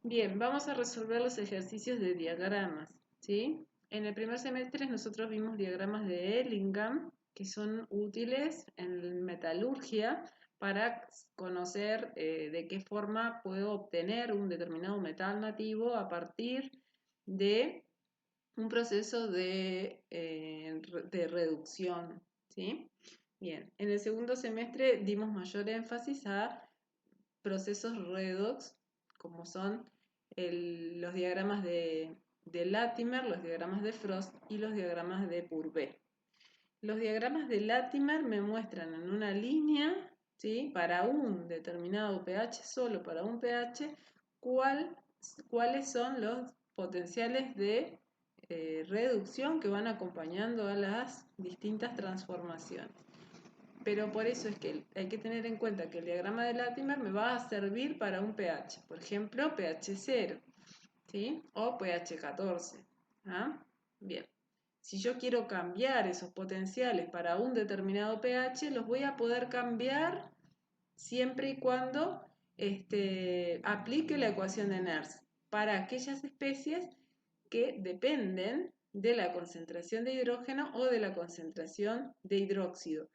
Bien, vamos a resolver los ejercicios de diagramas, ¿sí? En el primer semestre nosotros vimos diagramas de Ellingham, que son útiles en metalurgia para conocer de qué forma puedo obtener un determinado metal nativo a partir de un proceso de reducción, ¿sí? Bien, en el segundo semestre dimos mayor énfasis a procesos redox, como son los diagramas de Latimer, los diagramas de Frost y los diagramas de Purvé. Los diagramas de Latimer me muestran en una línea, ¿sí? Para un determinado pH, solo para un pH, cuáles son los potenciales de reducción que van acompañando a las distintas transformaciones. Pero por eso es que hay que tener en cuenta que el diagrama de Latimer me va a servir para un pH, por ejemplo, pH 0, ¿sí? O pH 14. ¿Ah? Bien. Si yo quiero cambiar esos potenciales para un determinado pH, los voy a poder cambiar siempre y cuando aplique la ecuación de Nernst para aquellas especies que dependen de la concentración de hidrógeno o de la concentración de hidróxido.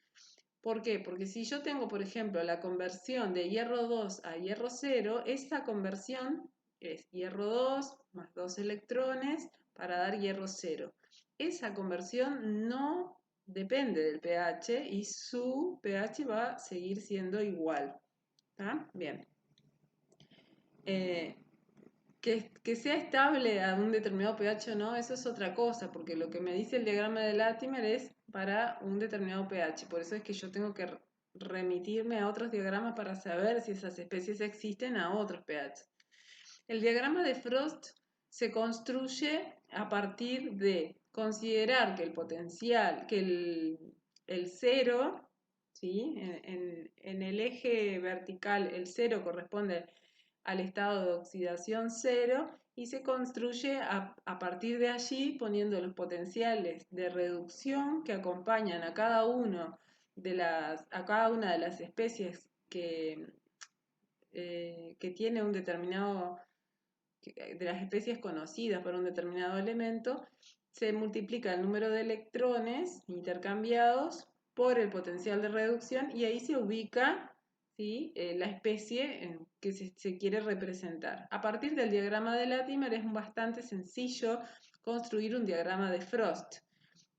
¿Por qué? Porque si yo tengo, por ejemplo, la conversión de hierro 2 a hierro 0, esa conversión es hierro 2 más 2 electrones para dar hierro 0. Esa conversión no depende del pH y su pH va a seguir siendo igual. ¿Está? Bien. Que sea estable a un determinado pH o no, eso es otra cosa, porque lo que me dice el diagrama de Latimer es para un determinado pH. Por eso es que yo tengo que remitirme a otros diagramas para saber si esas especies existen a otros pH. El diagrama de Frost se construye a partir de considerar que el potencial, que el cero, ¿sí? En el eje vertical el cero corresponde al estado de oxidación cero y se construye a partir de allí poniendo los potenciales de reducción que acompañan a cada una de las especies que tiene un determinado, de las especies conocidas para un determinado elemento, se multiplica el número de electrones intercambiados por el potencial de reducción y ahí se ubica, ¿sí? La especie que se quiere representar. A partir del diagrama de Latimer es bastante sencillo construir un diagrama de Frost.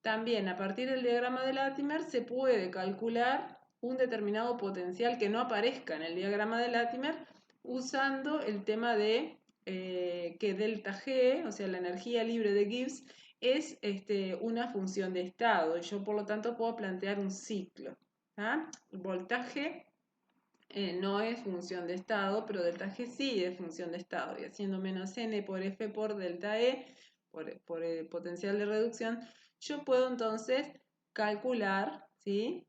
También a partir del diagrama de Latimer se puede calcular un determinado potencial que no aparezca en el diagrama de Latimer usando el tema de que delta G, o sea, la energía libre de Gibbs, es una función de estado. Y yo, por lo tanto, puedo plantear un ciclo. ¿Ah? El voltaje no es función de estado, pero delta G sí es función de estado. Y haciendo menos n por F por delta E, por el potencial de reducción, yo puedo entonces calcular, ¿sí?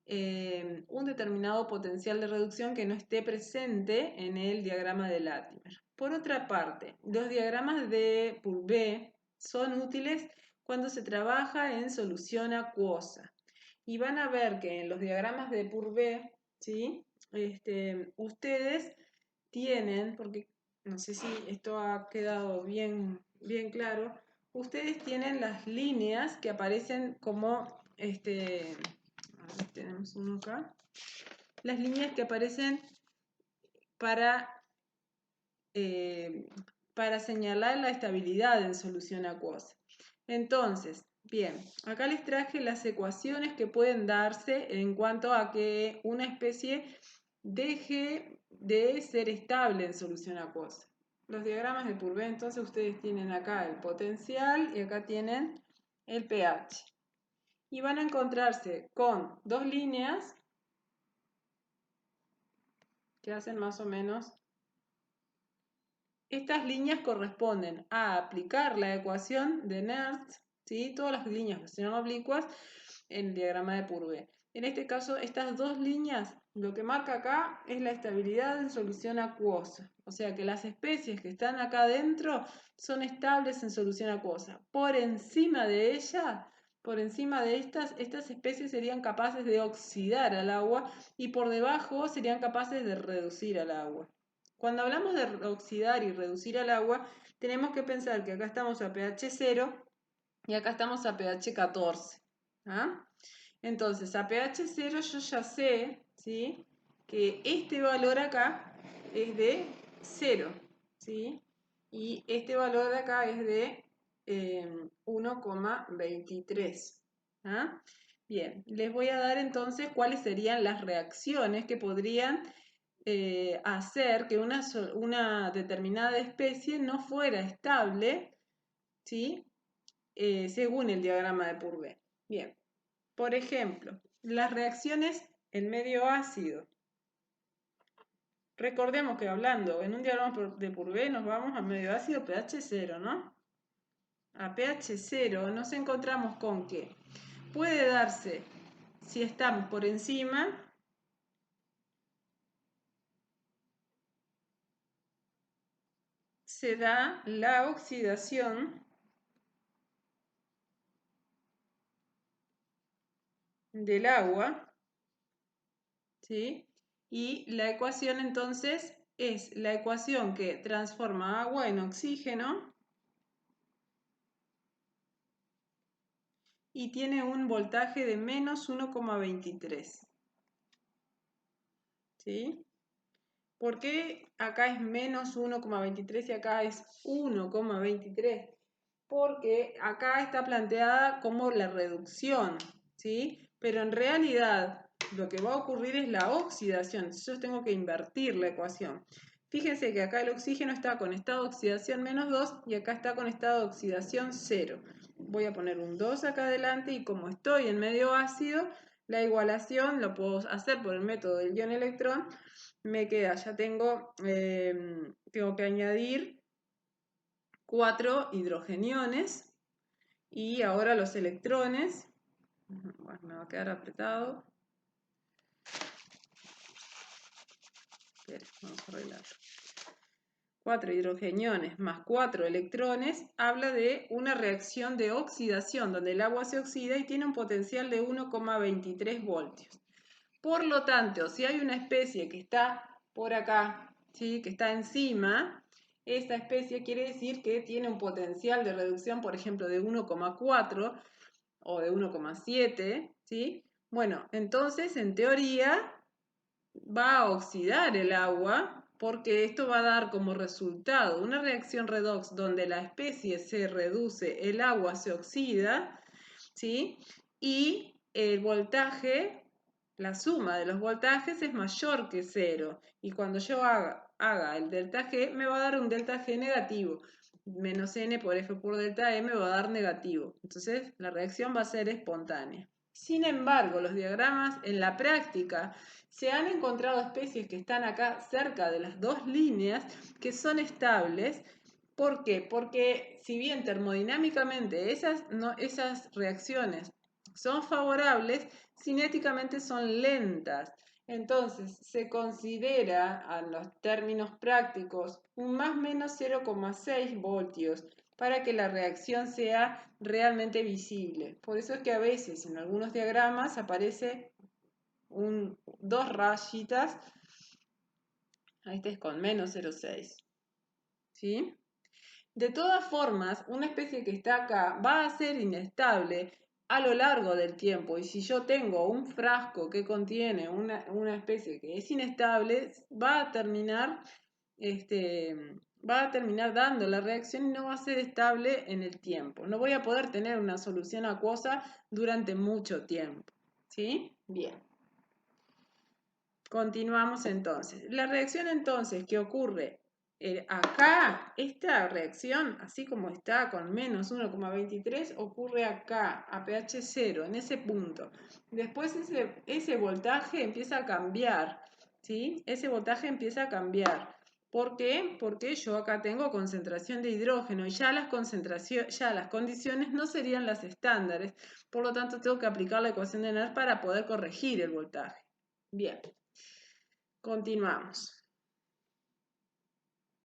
Un determinado potencial de reducción que no esté presente en el diagrama de Latimer. Por otra parte, los diagramas de Purvé son útiles cuando se trabaja en solución acuosa. Y van a ver que en los diagramas de Purvé, ¿sí? Ustedes tienen, porque no sé si esto ha quedado bien, bien claro, ustedes tienen las líneas que aparecen como, a ver, tenemos uno acá, las líneas que aparecen para, eh, para señalar la estabilidad en solución acuosa. Entonces, bien, acá les traje las ecuaciones que pueden darse en cuanto a que una especie deje de ser estable en solución acuosa. Los diagramas de Purvé, entonces ustedes tienen acá el potencial y acá tienen el pH. Y van a encontrarse con dos líneas que hacen más o menos. Estas líneas corresponden a aplicar la ecuación de Nernst, ¿sí? Todas las líneas que sean oblicuas en el diagrama de Purvé. En este caso, estas dos líneas, lo que marca acá es la estabilidad en solución acuosa. O sea que las especies que están acá adentro son estables en solución acuosa. Por encima de ellas, por encima de estas especies serían capaces de oxidar al agua y por debajo serían capaces de reducir al agua. Cuando hablamos de oxidar y reducir al agua, tenemos que pensar que acá estamos a pH 0 y acá estamos a pH 14. ¿Ah? Entonces, a pH 0 yo ya sé, ¿sí?, que este valor acá es de 0, ¿sí? Y este valor de acá es de 1,23. ¿Ah? Bien, les voy a dar entonces cuáles serían las reacciones que podrían hacer que una determinada especie no fuera estable, ¿sí?, según el diagrama de Purvé. Bien, por ejemplo, las reacciones en medio ácido. Recordemos que hablando en un diagrama de Purvé nos vamos a medio ácido pH 0, ¿no? A pH 0 nos encontramos con que puede darse, si estamos por encima, se da la oxidación del agua, ¿sí? Y la ecuación entonces es la ecuación que transforma agua en oxígeno y tiene un voltaje de menos 1,23. ¿Sí? ¿Por qué acá es menos 1,23 y acá es 1,23? Porque acá está planteada como la reducción, ¿sí? Pero en realidad lo que va a ocurrir es la oxidación. Yo tengo que invertir la ecuación. Fíjense que acá el oxígeno está con estado de oxidación menos 2 y acá está con estado de oxidación 0. Voy a poner un 2 acá adelante y como estoy en medio ácido, la igualación lo puedo hacer por el método del ion-electrón. Me queda, ya tengo que añadir 4 hidrogeniones y ahora los electrones. Bueno, me va a quedar apretado. Espera, vamos a arreglarlo. 4 hidrogeniones más 4 electrones habla de una reacción de oxidación donde el agua se oxida y tiene un potencial de 1,23 voltios. Por lo tanto, si hay una especie que está por acá, ¿sí?, que está encima, esta especie quiere decir que tiene un potencial de reducción, por ejemplo, de 1,4 o de 1,7, ¿sí? Bueno, entonces, en teoría, va a oxidar el agua porque esto va a dar como resultado una reacción redox donde la especie se reduce, el agua se oxida, ¿sí? Y el voltaje, la suma de los voltajes es mayor que 0. Y cuando yo haga el delta G, me va a dar un delta G negativo. Menos N por F por delta E me va a dar negativo. Entonces la reacción va a ser espontánea. Sin embargo, los diagramas en la práctica se han encontrado especies que están acá cerca de las dos líneas que son estables. ¿Por qué? Porque si bien termodinámicamente esas reacciones son favorables, cinéticamente son lentas. Entonces se considera a los términos prácticos un más o menos 0,6 voltios para que la reacción sea realmente visible. Por eso es que a veces en algunos diagramas aparece dos rayitas, este es con menos 0,6. ¿Sí? De todas formas, una especie que está acá va a ser inestable a lo largo del tiempo. Y si yo tengo un frasco que contiene una especie que es inestable, va a terminar dando la reacción y no va a ser estable en el tiempo. No voy a poder tener una solución acuosa durante mucho tiempo. ¿Sí? Bien. Continuamos entonces. La reacción entonces que ocurre acá, esta reacción, así como está con menos 1,23, ocurre acá, a pH 0, en ese punto. Después ese voltaje empieza a cambiar, ¿sí? Ese voltaje empieza a cambiar. ¿Por qué? Porque yo acá tengo concentración de hidrógeno y ya las condiciones no serían las estándares. Por lo tanto, tengo que aplicar la ecuación de NER para poder corregir el voltaje. Bien. Continuamos.